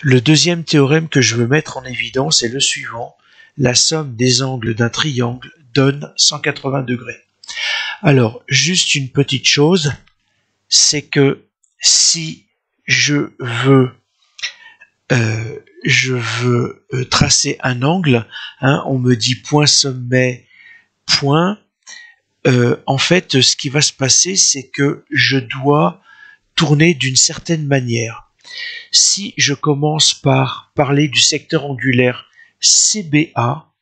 Le deuxième théorème que je veux mettre en évidence est le suivant. La somme des angles d'un triangle donne 180 degrés. Alors, juste une petite chose, c'est que si je veux tracer un angle, hein, on me dit point sommet, point. En fait, ce qui va se passer, c'est que je dois tourner d'une certaine manière. Si je commence par parler du secteur angulaire CBA,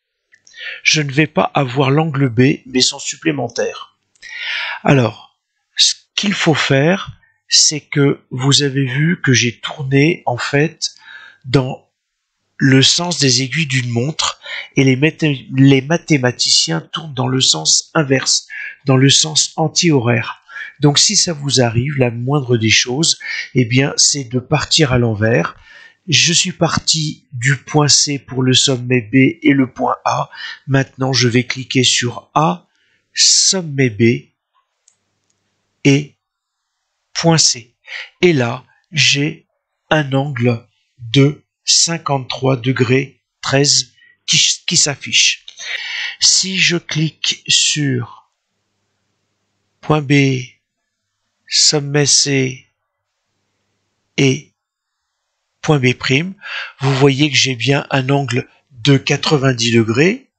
je ne vais pas avoir l'angle B, mais son supplémentaire. Alors, ce qu'il faut faire, c'est que vous avez vu que j'ai tourné, en fait, dans le sens des aiguilles d'une montre, et les mathématiciens tournent dans le sens inverse, dans le sens anti-horaire. Donc si ça vous arrive, la moindre des choses, eh bien, c'est de partir à l'envers. Je suis parti du point C pour le sommet B et le point A. Maintenant, je vais cliquer sur A, sommet B et point C. Et là, j'ai un angle de 53 degrés 13 qui s'affiche. Si je clique sur point B, sommet C et point B', vous voyez que j'ai bien un angle de 90 degrés.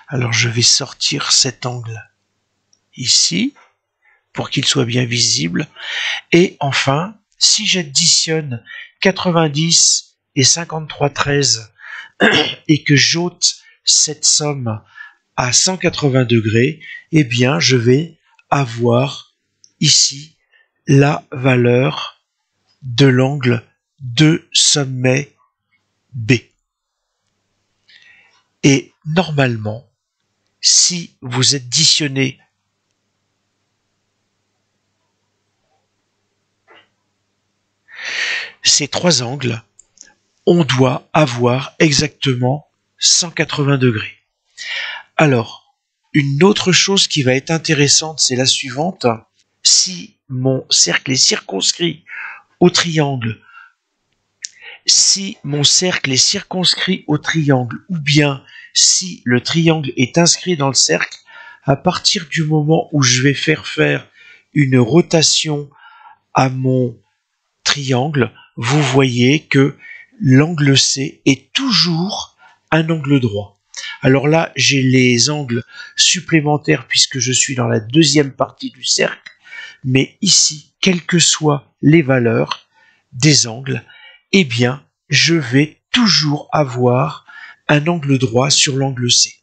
Alors je vais sortir cet angle ici pour qu'il soit bien visible. Et enfin, si j'additionne 90 et 53,13 et que j'ôte cette somme à 180 degrés, eh bien je vais avoir ici la valeur de l'angle de sommet B. Et normalement, si vous additionnez ces trois angles, on doit avoir exactement 180 degrés. Alors, une autre chose qui va être intéressante, c'est la suivante. Si mon cercle est circonscrit au triangle, ou bien si le triangle est inscrit dans le cercle, à partir du moment où je vais faire une rotation à mon triangle, vous voyez que l'angle C est toujours un angle droit. Alors là, j'ai les angles supplémentaires puisque je suis dans la deuxième partie du cercle, mais ici, quelles que soient les valeurs des angles, eh bien, je vais toujours avoir un angle droit sur l'angle C.